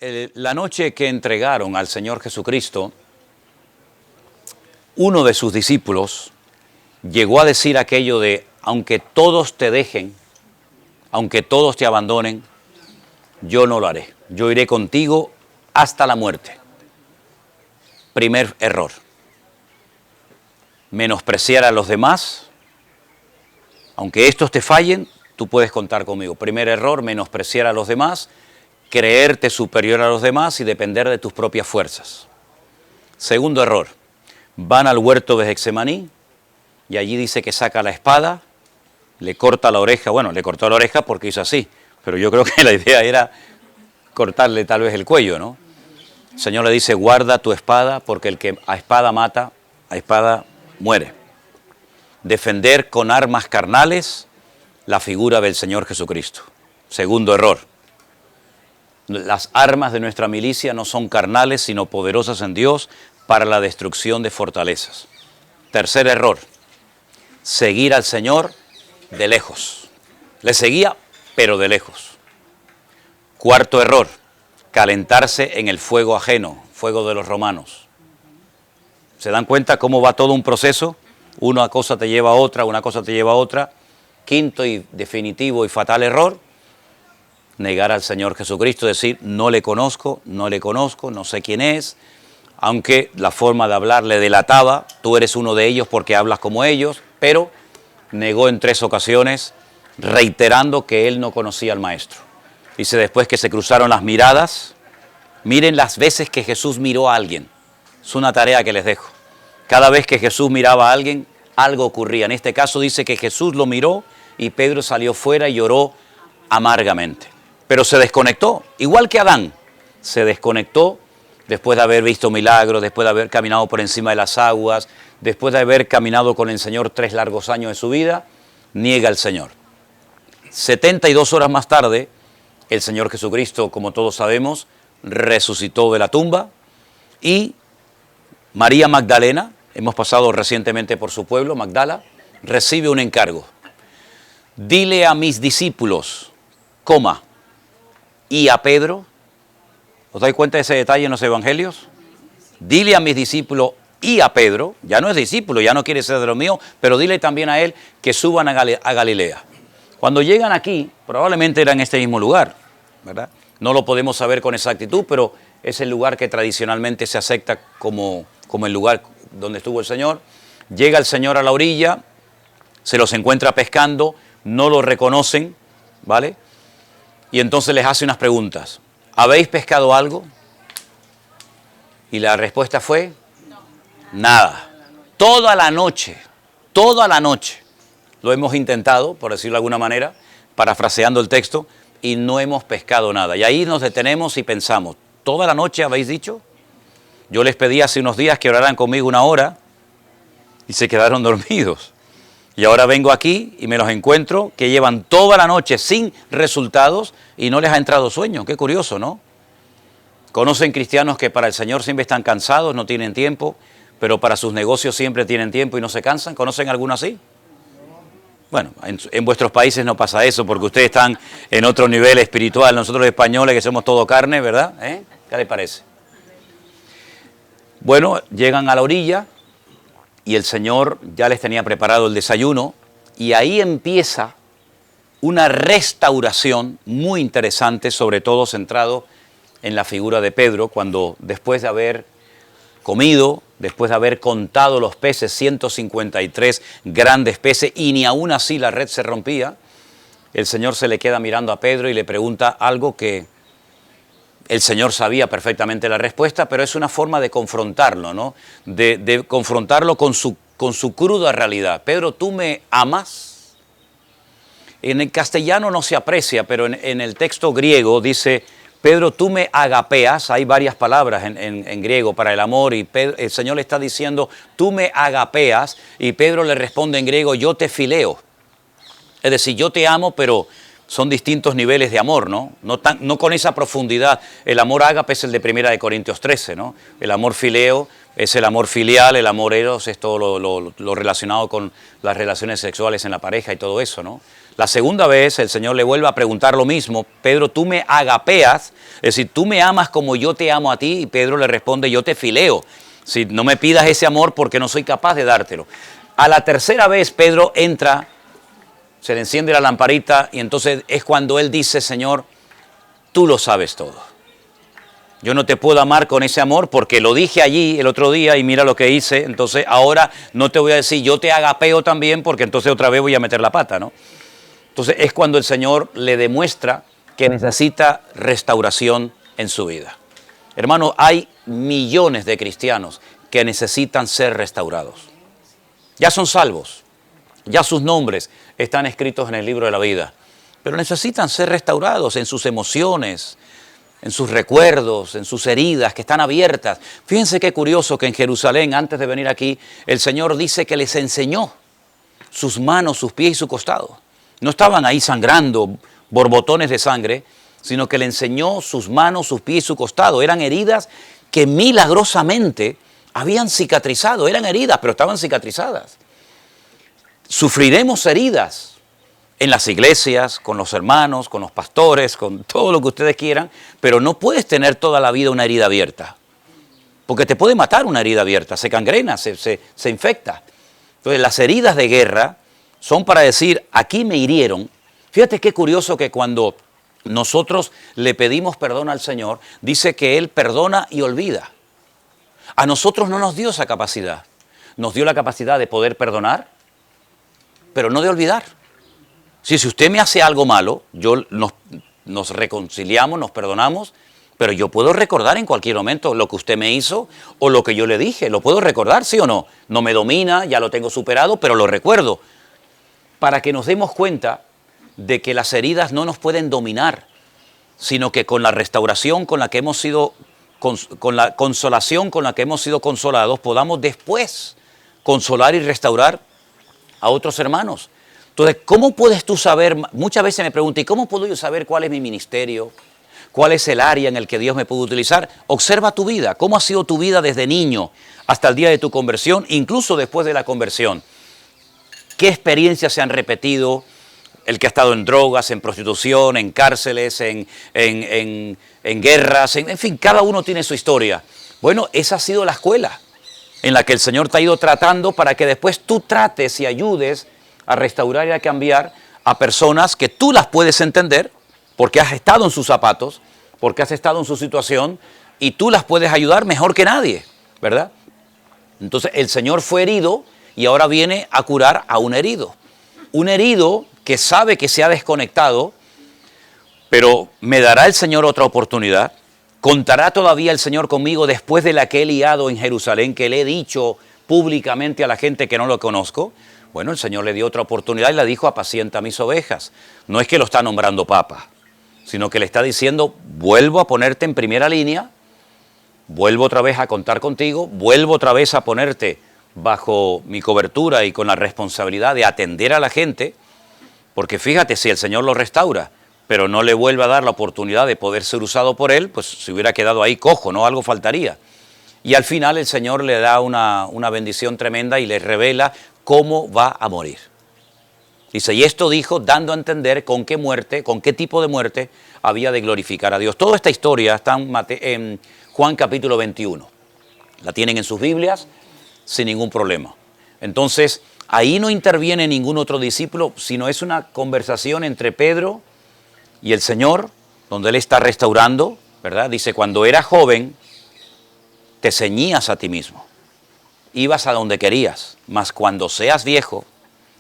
La noche que entregaron al Señor Jesucristo, uno de sus discípulos llegó a decir aquello de, aunque todos te dejen, aunque todos te abandonen, yo no lo haré. Yo iré contigo hasta la muerte. Primer error. Menospreciar a los demás. Aunque estos te fallen, tú puedes contar conmigo. Primer error, menospreciar a los demás, creerte superior a los demás y depender de tus propias fuerzas. Segundo error, van al huerto de Getsemaní y allí dice que saca la espada, le corta la oreja. Bueno, le cortó la oreja porque hizo así, pero yo creo que la idea era cortarle tal vez el cuello, ¿no? El Señor le dice, guarda tu espada, porque el que a espada mata, a espada muere. Defender con armas carnales la figura del Señor Jesucristo. Segundo error. Las armas de nuestra milicia no son carnales, sino poderosas en Dios para la destrucción de fortalezas. Tercer error. Seguir al Señor de lejos. Le seguía, pero de lejos. Cuarto error. Calentarse en el fuego ajeno, fuego de los romanos. ¿Se dan cuenta cómo va todo un proceso? Una cosa te lleva a otra, una cosa te lleva a otra. Quinto y definitivo y fatal error, negar al Señor Jesucristo, decir, no le conozco, no sé quién es, aunque la forma de hablar le delataba, tú eres uno de ellos porque hablas como ellos, pero negó en 3 ocasiones, reiterando que él no conocía al Maestro. Dice después que se cruzaron las miradas. Miren las veces que Jesús miró a alguien. Es una tarea que les dejo. Cada vez que Jesús miraba a alguien, algo ocurría. En este caso dice que Jesús lo miró y Pedro salió fuera y lloró amargamente. Pero se desconectó, igual que Adán. Se desconectó después de haber visto milagros, después de haber caminado por encima de las aguas, después de haber caminado con el Señor 3 largos años de su vida, niega al Señor. 72 horas más tarde, el Señor Jesucristo, como todos sabemos, resucitó de la tumba y María Magdalena, hemos pasado recientemente por su pueblo, Magdala, recibe un encargo. Dile a mis discípulos, coma, y a Pedro, ¿os dais cuenta de ese detalle en los evangelios? Dile a mis discípulos y a Pedro, ya no es discípulo, ya no quiere ser de los míos, pero dile también a él que suban a Galilea. Cuando llegan aquí, probablemente era en este mismo lugar, ¿verdad? No lo podemos saber con exactitud, pero es el lugar que tradicionalmente se acepta como el lugar donde estuvo el Señor. Llega el Señor a la orilla, se los encuentra pescando, no lo reconocen, ¿vale? Y entonces les hace unas preguntas. ¿Habéis pescado algo? Y la respuesta fue, nada. Toda la noche. Lo hemos intentado, por decirlo de alguna manera, parafraseando el texto, y no hemos pescado nada. Y ahí nos detenemos y pensamos, ¿toda la noche habéis dicho? Yo les pedí hace unos días que oraran conmigo 1 hora y se quedaron dormidos. Y ahora vengo aquí y me los encuentro que llevan toda la noche sin resultados y no les ha entrado sueño. Qué curioso, ¿no? Conocen cristianos que para el Señor siempre están cansados, no tienen tiempo, pero para sus negocios siempre tienen tiempo y no se cansan. ¿Conocen alguno así? Bueno, en vuestros países no pasa eso porque ustedes están en otro nivel espiritual. Nosotros los españoles que somos todo carne, ¿verdad? ¿Qué les parece? Bueno, llegan a la orilla y el Señor ya les tenía preparado el desayuno y ahí empieza una restauración muy interesante, sobre todo centrado en la figura de Pedro, cuando después de haber comido, después de haber contado los peces, 153 grandes peces, y ni aún así la red se rompía, el Señor se le queda mirando a Pedro y le pregunta algo que el Señor sabía perfectamente la respuesta, pero es una forma de confrontarlo, ¿no? De confrontarlo con su cruda realidad. Pedro, ¿tú me amas? En el castellano no se aprecia, pero en el texto griego dice, Pedro, tú me agapeas. Hay varias palabras en griego para el amor y el Señor le está diciendo, tú me agapeas, y Pedro le responde en griego, yo te fileo. Es decir, yo te amo, pero son distintos niveles de amor, ¿no? No con esa profundidad. El amor ágape es el de 1 Corintios 13, ¿no? El amor fileo es el amor filial, el amor eros es todo lo relacionado con las relaciones sexuales en la pareja y todo eso, ¿no? La segunda vez el Señor le vuelve a preguntar lo mismo: Pedro, tú me agapeas, es decir, tú me amas como yo te amo a ti, y Pedro le responde: yo te fileo, si no me pidas ese amor porque no soy capaz de dártelo. A la tercera vez Pedro entra, se le enciende la lamparita y entonces es cuando él dice: Señor, tú lo sabes todo. Yo no te puedo amar con ese amor porque lo dije allí el otro día y mira lo que hice. Entonces ahora no te voy a decir yo te agapeo también porque entonces otra vez voy a meter la pata, ¿no? Entonces es cuando el Señor le demuestra que necesita restauración en su vida. Hermano, hay millones de cristianos que necesitan ser restaurados. Ya son salvos, ya sus nombres están escritos en el libro de la vida, pero necesitan ser restaurados en sus emociones, en sus recuerdos, en sus heridas que están abiertas. Fíjense qué curioso que en Jerusalén, antes de venir aquí, el Señor dice que les enseñó sus manos, sus pies y su costado. No estaban ahí sangrando, borbotones de sangre, sino que le enseñó sus manos, sus pies y su costado. Eran heridas que milagrosamente habían cicatrizado. Eran heridas, pero estaban cicatrizadas. Sufriremos heridas en las iglesias, con los hermanos, con los pastores, con todo lo que ustedes quieran, pero no puedes tener toda la vida una herida abierta, porque te puede matar una herida abierta, se cangrena, se infecta. Entonces las heridas de guerra son para decir: aquí me hirieron. Fíjate qué curioso que cuando nosotros le pedimos perdón al Señor, dice que Él perdona y olvida. A nosotros no nos dio esa capacidad. Nos dio la capacidad de poder perdonar, pero no de olvidar. Si usted me hace algo malo, nos reconciliamos, nos perdonamos, pero yo puedo recordar en cualquier momento lo que usted me hizo o lo que yo le dije. Lo puedo recordar, ¿sí o no? No me domina, ya lo tengo superado, pero lo recuerdo. Para que nos demos cuenta de que las heridas no nos pueden dominar, sino que con la restauración con la que hemos sido, con la consolación con la que hemos sido consolados, podamos después consolar y restaurar a otros hermanos. Entonces, ¿cómo puedes tú saber? Muchas veces me preguntan: ¿y cómo puedo yo saber cuál es mi ministerio? ¿Cuál es el área en el que Dios me puede utilizar? Observa tu vida. ¿Cómo ha sido tu vida desde niño hasta el día de tu conversión, incluso después de la conversión? ¿Qué experiencias se han repetido? El que ha estado en drogas, en prostitución, en cárceles, en guerras, en fin, cada uno tiene su historia. Bueno, esa ha sido la escuela en la que el Señor te ha ido tratando para que después tú trates y ayudes a restaurar y a cambiar a personas que tú las puedes entender porque has estado en sus zapatos, porque has estado en su situación y tú las puedes ayudar mejor que nadie, ¿verdad? Entonces el Señor fue herido y ahora viene a curar a un herido. Un herido que sabe que se ha desconectado, pero me dará el Señor otra oportunidad. ¿Contará todavía el Señor conmigo después de la que he liado en Jerusalén, que le he dicho públicamente a la gente que no lo conozco? Bueno, el Señor le dio otra oportunidad y le dijo: apacienta mis ovejas. No es que lo está nombrando papa, sino que le está diciendo: vuelvo a ponerte en primera línea, vuelvo otra vez a contar contigo, vuelvo otra vez a ponerte bajo mi cobertura y con la responsabilidad de atender a la gente, porque fíjate, si el Señor lo restaura, pero no le vuelve a dar la oportunidad de poder ser usado por Él, pues se hubiera quedado ahí cojo, ¿no? Algo faltaría. Y al final el Señor le da una bendición tremenda y le revela cómo va a morir. Dice: y esto dijo dando a entender con qué muerte, con qué tipo de muerte había de glorificar a Dios. Toda esta historia está en Juan capítulo 21. La tienen en sus Biblias sin ningún problema. Entonces, ahí no interviene ningún otro discípulo, sino es una conversación entre Pedro y el Señor, donde Él está restaurando, ¿verdad? Dice: cuando eras joven, te ceñías a ti mismo. Ibas a donde querías, mas cuando seas viejo,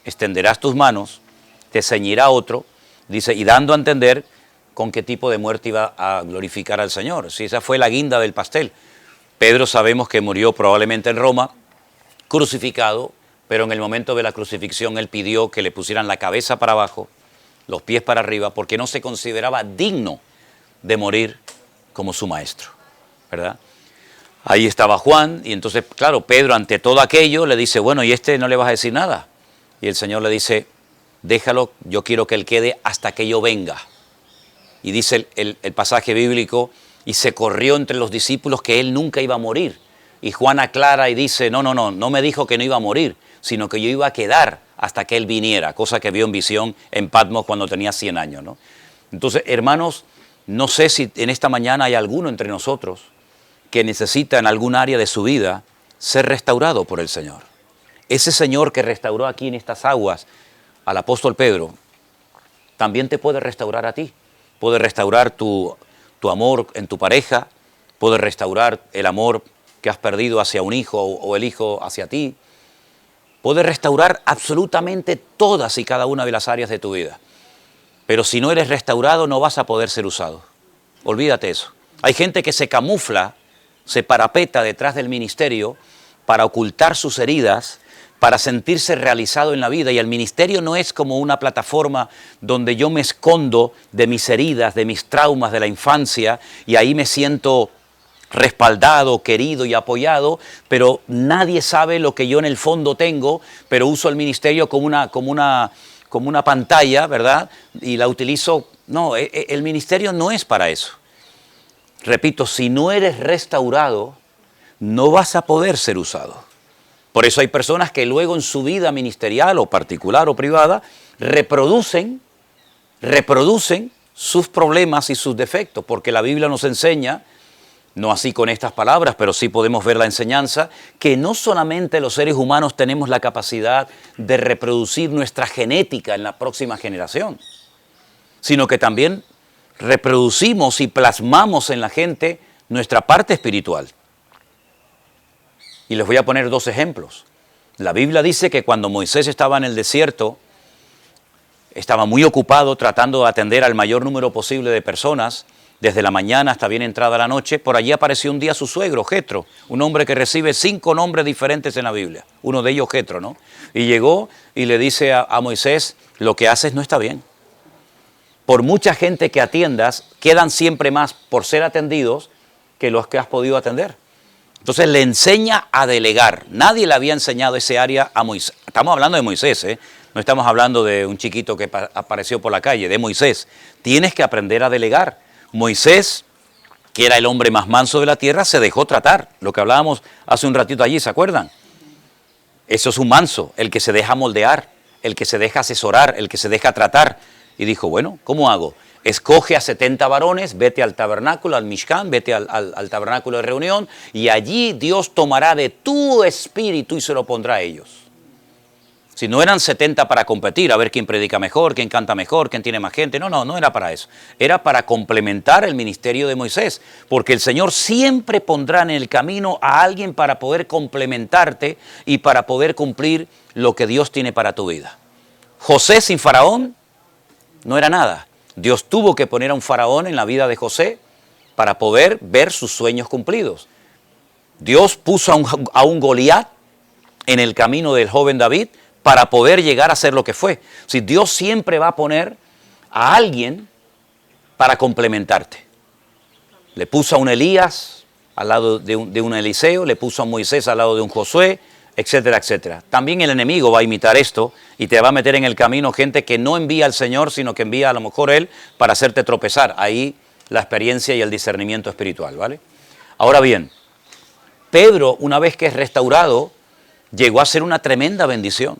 extenderás tus manos, te ceñirá otro, dice, y dando a entender con qué tipo de muerte iba a glorificar al Señor. Si esa fue la guinda del pastel. Pedro sabemos que murió probablemente en Roma, crucificado, pero en el momento de la crucifixión él pidió que le pusieran la cabeza para abajo, los pies para arriba, porque no se consideraba digno de morir como su maestro, ¿verdad? Ahí estaba Juan, y entonces, claro, Pedro ante todo aquello le dice: bueno, ¿y no le vas a decir nada? Y el Señor le dice: déjalo, yo quiero que él quede hasta que yo venga. Y dice el pasaje bíblico, y se corrió entre los discípulos que él nunca iba a morir. Y Juan aclara y dice, no me dijo que no iba a morir, sino que yo iba a quedar hasta que él viniera, cosa que vio en visión en Patmos cuando tenía 100 años, ¿no? Entonces, hermanos, no sé si en esta mañana hay alguno entre nosotros que necesita en algún área de su vida ser restaurado por el Señor. Ese Señor que restauró aquí en estas aguas al apóstol Pedro, también te puede restaurar a ti. Puede restaurar tu amor en tu pareja, puede restaurar el amor que has perdido hacia un hijo o el hijo hacia ti. Puede restaurar absolutamente todas y cada una de las áreas de tu vida. Pero si no eres restaurado, no vas a poder ser usado. Olvídate eso. Hay gente que se camufla, se parapeta detrás del ministerio para ocultar sus heridas, para sentirse realizado en la vida. Y el ministerio no es como una plataforma donde yo me escondo de mis heridas, de mis traumas de la infancia, y ahí me siento respaldado, querido y apoyado, pero nadie sabe lo que yo en el fondo tengo, pero uso el ministerio como una pantalla, ¿verdad? Y la utilizo. No, el ministerio no es para eso. Repito, si no eres restaurado, no vas a poder ser usado. Por eso hay personas que luego en su vida ministerial o particular o privada reproducen sus problemas y sus defectos, porque la Biblia nos enseña, no así con estas palabras, pero sí podemos ver la enseñanza, que no solamente los seres humanos tenemos la capacidad de reproducir nuestra genética en la próxima generación, sino que también reproducimos y plasmamos en la gente nuestra parte espiritual. Y les voy a poner 2 ejemplos. La Biblia dice que cuando Moisés estaba en el desierto, estaba muy ocupado tratando de atender al mayor número posible de personas, desde la mañana hasta bien entrada la noche. Por allí apareció un día su suegro, Jetro, un hombre que recibe 5 nombres diferentes en la Biblia. Uno de ellos, Jetro, ¿no? Y llegó y le dice a Moisés, lo que haces no está bien. Por mucha gente que atiendas, quedan siempre más por ser atendidos que los que has podido atender. Entonces le enseña a delegar. Nadie le había enseñado ese área a Moisés. Estamos hablando de Moisés, ¿eh? No estamos hablando de un chiquito que apareció por la calle, de Moisés. Tienes que aprender a delegar. Moisés, que era el hombre más manso de la tierra, se dejó tratar. Lo que hablábamos hace un ratito allí, ¿se acuerdan? Eso es un manso, el que se deja moldear, el que se deja asesorar, el que se deja tratar. Y dijo, bueno, ¿cómo hago? Escoge a 70 varones, vete al tabernáculo, al Mishkan, vete al tabernáculo de reunión, y allí Dios tomará de tu espíritu y se lo pondrá a ellos. Si no eran 70 para competir, a ver quién predica mejor, quién canta mejor, quién tiene más gente. No era para eso. Era para complementar el ministerio de Moisés, porque el Señor siempre pondrá en el camino a alguien para poder complementarte y para poder cumplir lo que Dios tiene para tu vida. José sin Faraón no era nada. Dios tuvo que poner a un faraón en la vida de José para poder ver sus sueños cumplidos. Dios puso a un Goliat en el camino del joven David para poder llegar a ser lo que fue. Si Dios siempre va a poner a alguien para complementarte. Le puso a un Elías al lado de un Eliseo, le puso a Moisés al lado de un Josué, etcétera, etcétera. También el enemigo va a imitar esto y te va a meter en el camino gente que no envía al Señor, sino que envía a lo mejor Él para hacerte tropezar. Ahí la experiencia y el discernimiento espiritual, ¿vale? Ahora bien, Pedro, una vez que es restaurado, llegó a ser una tremenda bendición.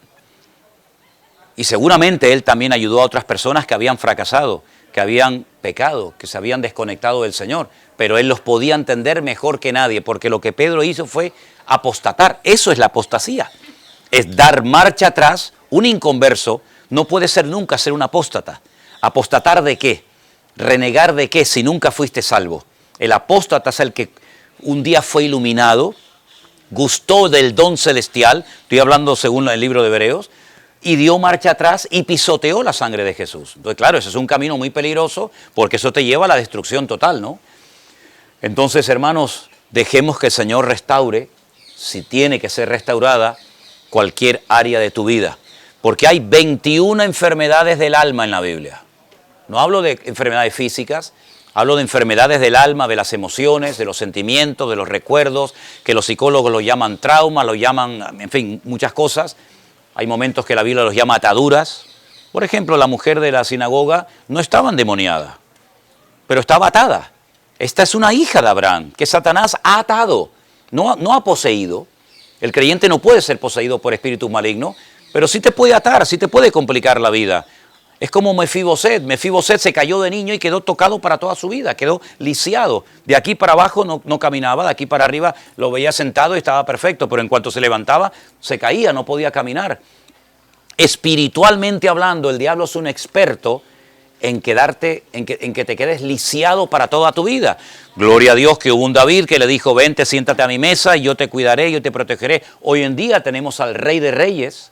Y seguramente él también ayudó a otras personas que habían fracasado, que habían pecado, que se habían desconectado del Señor. Pero él los podía entender mejor que nadie, porque lo que Pedro hizo fue apostatar. Eso es la apostasía. Es dar marcha atrás. Un inconverso no puede ser nunca ser un apóstata. ¿Apostatar de qué? ¿Renegar de qué si nunca fuiste salvo? El apóstata es el que un día fue iluminado, gustó del don celestial, estoy hablando según el libro de Hebreos, y dio marcha atrás y pisoteó la sangre de Jesús. Entonces, claro, ese es un camino muy peligroso porque eso te lleva a la destrucción total, ¿no? Entonces, hermanos, dejemos que el Señor restaure, si tiene que ser restaurada, cualquier área de tu vida. Porque hay 21 enfermedades del alma en la Biblia. No hablo de enfermedades físicas, hablo de enfermedades del alma, de las emociones, de los sentimientos, de los recuerdos, que los psicólogos lo llaman trauma, lo llaman, en fin, muchas cosas. Hay momentos que la Biblia los llama ataduras, Por ejemplo, la mujer de la sinagoga no estaba endemoniada, pero estaba atada. Esta es una hija de Abraham, que Satanás ha atado, no ha poseído. El creyente no puede ser poseído por espíritus malignos, pero sí te puede atar, sí te puede complicar la vida. Es como Mefiboset. Mefiboset se cayó de niño y quedó tocado para toda su vida, quedó lisiado. De aquí para abajo no caminaba, de aquí para arriba lo veía sentado y estaba perfecto, pero en cuanto se levantaba, se caía, no podía caminar. Espiritualmente hablando, el diablo es un experto en que te quedes lisiado para toda tu vida. Gloria a Dios que hubo un David que le dijo, vente, siéntate a mi mesa y yo te cuidaré, yo te protegeré. Hoy en día tenemos al Rey de Reyes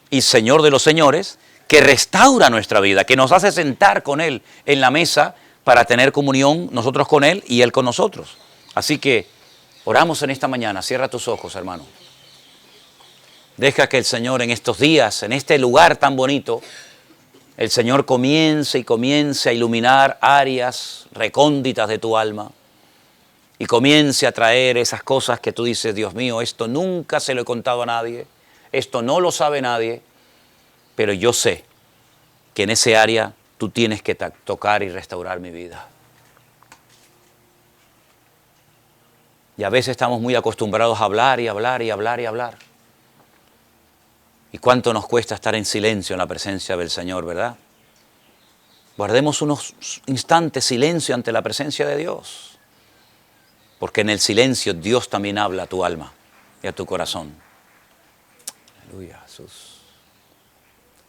y Señor de los Señores, que restaura nuestra vida, que nos hace sentar con Él en la mesa para tener comunión nosotros con Él y Él con nosotros. Así que oramos en esta mañana. Cierra tus ojos, hermano. Deja que el Señor en estos días, en este lugar tan bonito, el Señor comience a iluminar áreas recónditas de tu alma y comience a traer esas cosas que tú dices, Dios mío, esto nunca se lo he contado a nadie, esto no lo sabe nadie, pero yo sé que en ese área tú tienes que tocar y restaurar mi vida. Y a veces estamos muy acostumbrados a hablar y hablar y hablar y hablar. ¿Y cuánto nos cuesta estar en silencio en la presencia del Señor, verdad? Guardemos unos instantes silencio ante la presencia de Dios. Porque en el silencio Dios también habla a tu alma y a tu corazón. Aleluya, Jesús.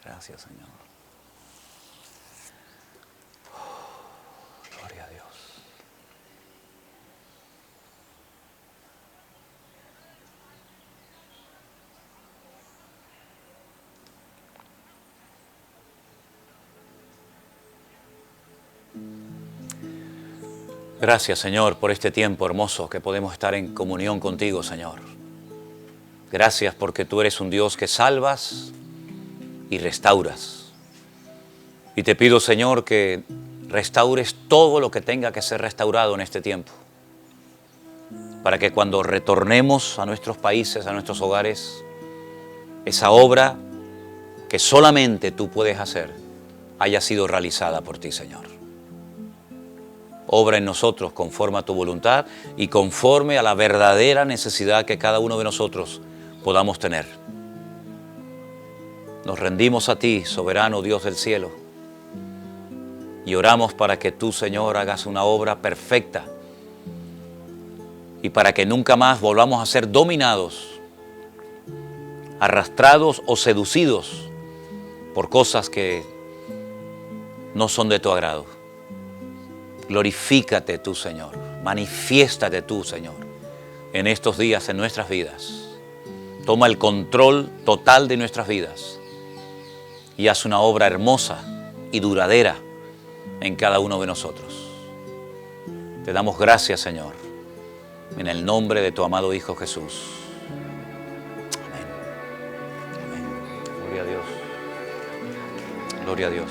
Gracias, Señor. Gloria a Dios. Gracias, Señor, por este tiempo hermoso que podemos estar en comunión contigo, Señor. Gracias porque tú eres un Dios que salvas y restauras. Y te pido, Señor, que restaures todo lo que tenga que ser restaurado en este tiempo. Para que cuando retornemos a nuestros países, a nuestros hogares, esa obra que solamente tú puedes hacer haya sido realizada por ti, Señor. Obra en nosotros conforme a tu voluntad y conforme a la verdadera necesidad que cada uno de nosotros podamos tener. Nos rendimos a ti, soberano Dios del cielo, y oramos para que tú, Señor, hagas una obra perfecta y para que nunca más volvamos a ser dominados, arrastrados o seducidos por cosas que no son de tu agrado. Glorifícate tú, Señor. Manifiéstate tú, Señor, en estos días, en nuestras vidas. Toma el control total de nuestras vidas y haz una obra hermosa y duradera en cada uno de nosotros. Te damos gracias, Señor, en el nombre de tu amado Hijo Jesús. Amén. Amén. Gloria a Dios. Gloria a Dios.